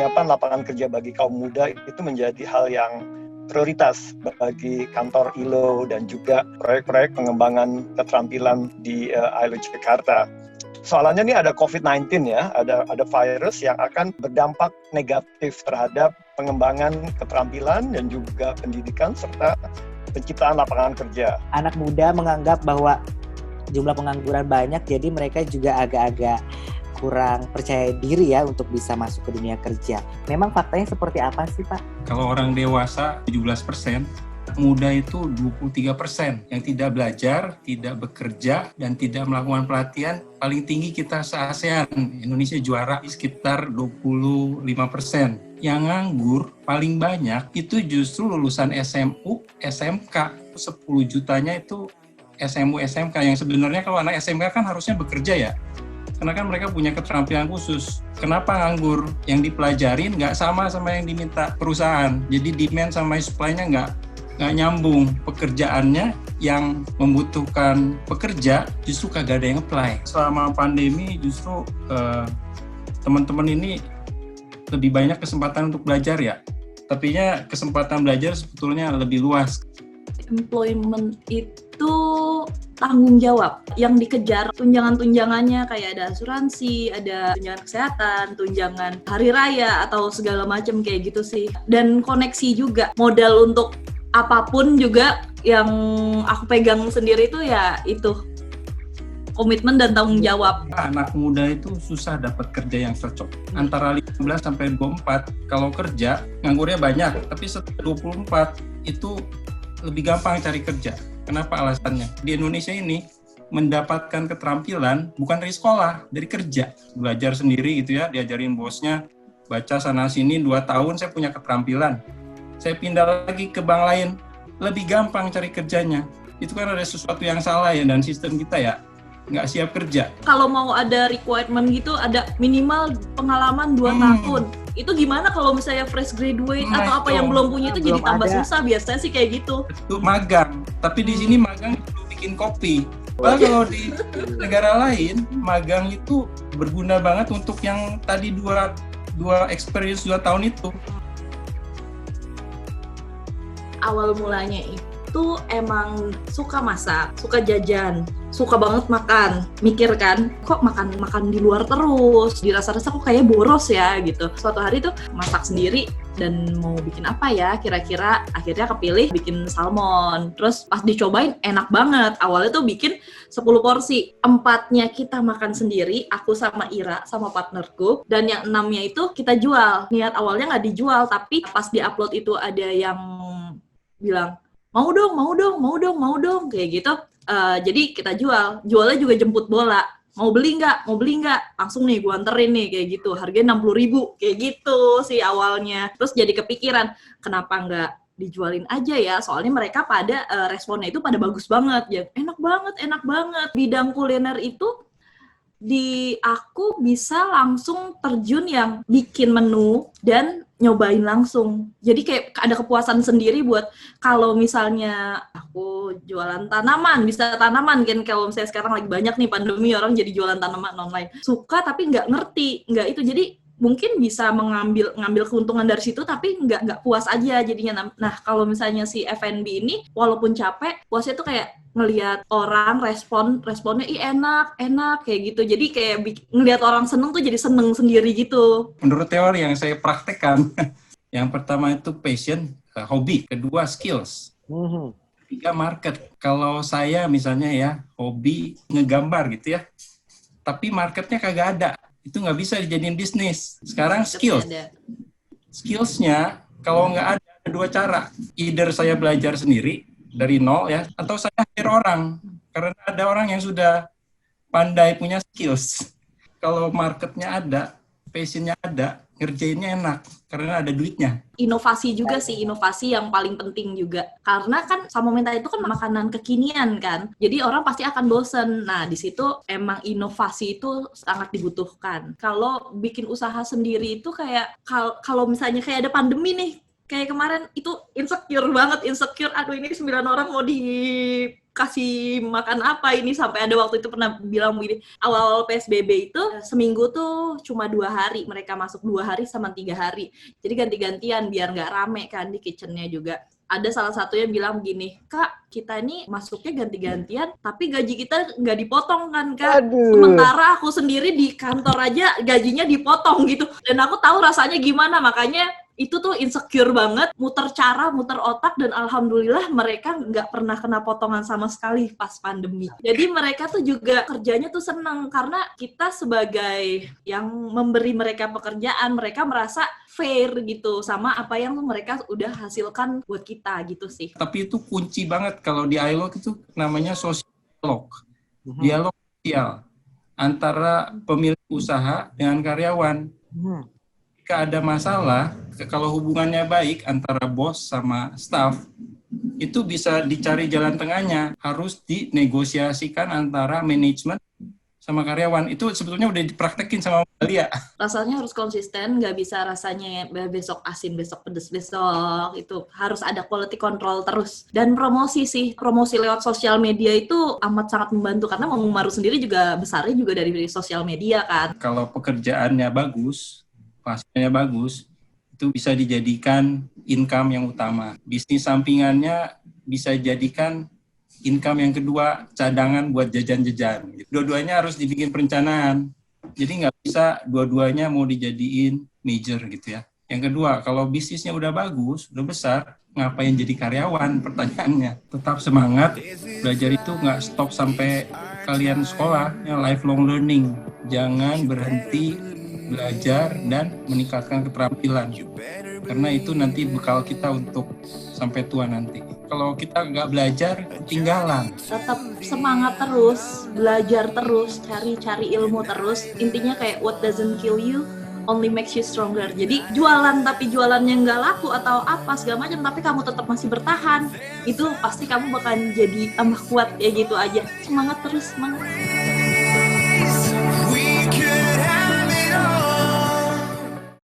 penyiapan lapangan kerja bagi kaum muda itu menjadi hal yang prioritas bagi kantor ILO dan juga proyek-proyek pengembangan keterampilan di ILO Jakarta. Soalnya nih ada COVID-19 ya, ada virus yang akan berdampak negatif terhadap pengembangan keterampilan dan juga pendidikan serta penciptaan lapangan kerja. Anak muda menganggap bahwa jumlah pengangguran banyak, jadi mereka juga agak-agak kurang percaya diri ya untuk bisa masuk ke dunia kerja. Memang faktanya seperti apa sih, Pak? Kalau orang dewasa 17%, muda itu 23% yang tidak belajar, tidak bekerja, dan tidak melakukan pelatihan. Paling tinggi kita se-ASEAN. Indonesia juara sekitar 25%. Yang nganggur paling banyak itu justru lulusan SMU, SMK. 10 jutanya itu SMU, SMK, yang sebenarnya kalau anak SMK kan harusnya bekerja ya. Karena kan mereka punya keterampilan khusus. Kenapa nganggur? Yang dipelajarin nggak sama yang diminta perusahaan. Jadi demand sama supply-nya nggak nyambung. Pekerjaannya yang membutuhkan pekerja justru kagak ada yang apply. Selama pandemi justru teman-teman ini lebih banyak kesempatan untuk belajar ya. Tapinya kesempatan belajar sebetulnya lebih luas. Employment itu tanggung jawab yang dikejar, tunjangan-tunjangannya kayak ada asuransi, ada tunjangan kesehatan, tunjangan hari raya atau segala macam kayak gitu sih. Dan koneksi juga, modal untuk apapun juga yang aku pegang sendiri itu ya itu komitmen dan tanggung jawab. Anak muda itu susah dapat kerja yang cocok. Antara 15 sampai 24 kalau kerja nganggurnya banyak, tapi setelah 24 itu lebih gampang cari kerja. Kenapa alasannya? Di Indonesia ini mendapatkan keterampilan bukan dari sekolah, dari kerja. Belajar sendiri gitu ya, diajarin bosnya, baca sana sini 2 tahun saya punya keterampilan. Saya pindah lagi ke bank lain, lebih gampang cari kerjanya. Itu kan ada sesuatu yang salah ya, dan sistem kita ya nggak siap kerja. Kalau mau ada requirement gitu, ada minimal pengalaman 2 tahun. Itu gimana kalau misalnya fresh graduate atau apa yang belum punya itu jadi tambah susah, biasanya sih kayak gitu. Itu magang, tapi di sini magang itu bikin kopi. Kalau di negara lain, magang itu berguna banget untuk yang tadi dua experience 2 tahun itu. Awal mulanya itu emang suka masak, suka jajan, suka banget makan. Mikir kan, kok makan di luar terus, dirasa-rasa kok kayak boros ya gitu. Suatu hari tuh masak sendiri dan mau bikin apa ya, kira-kira akhirnya kepilih bikin salmon. Terus pas dicobain enak banget. Awalnya tuh bikin 10 porsi. 4-nya kita makan sendiri, aku sama Ira sama partnerku, dan yang 6-nya itu kita jual. Niat awalnya nggak dijual, tapi pas di-upload itu ada yang bilang mau dong kayak gitu. Jadi kita jualnya juga jemput bola. Mau beli nggak? Langsung nih gue anterin nih kayak gitu. Harganya 60.000 kayak gitu sih awalnya. Terus jadi kepikiran kenapa nggak dijualin aja ya? Soalnya mereka pada responnya itu pada bagus banget. Ya, enak banget. Bidang kuliner itu di aku bisa langsung terjun yang bikin menu dan nyobain langsung. Jadi kayak ada kepuasan sendiri buat kalau misalnya aku jualan tanaman, bisa tanaman kan, kalau misalnya sekarang lagi banyak nih pandemi orang jadi jualan tanaman online. Suka tapi nggak ngerti, nggak itu. Jadi mungkin bisa ngambil keuntungan dari situ tapi nggak puas aja jadinya. Nah kalau misalnya si F&B ini walaupun capek, puasnya tuh kayak ngelihat orang responnya enak kayak gitu. Jadi kayak ngelihat orang seneng tuh jadi seneng sendiri gitu. Menurut teori yang saya praktekkan, yang pertama itu passion, hobi, kedua skills, ketiga market. Kalau saya misalnya ya hobi ngegambar gitu ya, tapi marketnya kagak ada, itu nggak bisa dijadiin bisnis. Sekarang skillsnya kalau nggak ada 2 cara, either saya belajar sendiri dari nol ya, atau saya hire orang, karena ada orang yang sudah pandai punya skills. Kalau marketnya ada, passionnya ada, ngerjainnya enak karena ada duitnya. Inovasi juga sih, inovasi yang paling penting juga. Karena kan sama mental itu kan makanan kekinian kan. Jadi orang pasti akan bosen. Nah, di situ emang inovasi itu sangat dibutuhkan. Kalau bikin usaha sendiri itu kayak kalau misalnya kayak ada pandemi nih, kayak kemarin itu insecure banget, aduh ini 9 orang mau kasih makan apa ini, sampai ada waktu itu pernah bilang begini, awal PSBB itu seminggu tuh cuma 2 hari, mereka masuk 2 hari sama 3 hari, jadi ganti-gantian biar nggak rame kan di kitchennya juga. Ada salah satu yang bilang begini, Kak, kita ini masuknya ganti-gantian, tapi gaji kita nggak dipotong kan, Kak? Aduh. Sementara aku sendiri di kantor aja gajinya dipotong gitu. Dan aku tahu rasanya gimana, makanya itu tuh insecure banget, muter otak, dan alhamdulillah mereka nggak pernah kena potongan sama sekali pas pandemi. Jadi mereka tuh juga kerjanya tuh seneng, karena kita sebagai yang memberi mereka pekerjaan, mereka merasa fair gitu sama apa yang mereka udah hasilkan buat kita gitu sih. Tapi itu kunci banget kalau di iLog itu namanya social dialog sosial antara pemilik usaha dengan karyawan. Jika ada masalah, kalau hubungannya baik antara bos sama staff, itu bisa dicari jalan tengahnya. Harus dinegosiasikan antara manajemen sama karyawan. Itu sebetulnya udah dipraktekin sama Alia. Rasanya harus konsisten, nggak bisa rasanya besok asin, besok pedes, besok. Itu harus ada quality control terus. Dan promosi sih, promosi lewat sosial media itu amat sangat membantu, karena Mang Umaru sendiri juga besarnya juga dari sosial media kan. Kalau pekerjaannya bagus, hasilnya bagus, itu bisa dijadikan income yang utama. Bisnis sampingannya bisa jadikan income yang kedua, cadangan buat jajan-jajan. Dua-duanya harus dibikin perencanaan. Jadi nggak bisa dua-duanya mau dijadiin major gitu ya. Yang kedua, kalau bisnisnya udah bagus, udah besar, ngapain jadi karyawan? Pertanyaannya. Tetap semangat, belajar itu nggak stop sampai kalian sekolah, ya lifelong learning. Jangan berhenti belajar dan meningkatkan keterampilan, karena itu nanti bekal kita untuk sampai tua nanti. Kalau kita nggak belajar, ketinggalan. Tetap semangat terus, belajar terus, cari ilmu terus. Intinya kayak what doesn't kill you only makes you stronger. Jadi jualan tapi jualannya nggak laku atau apa segala macam, tapi kamu tetap masih bertahan, itu pasti kamu bakal jadi tambah kuat ya gitu aja. Semangat terus, semangat.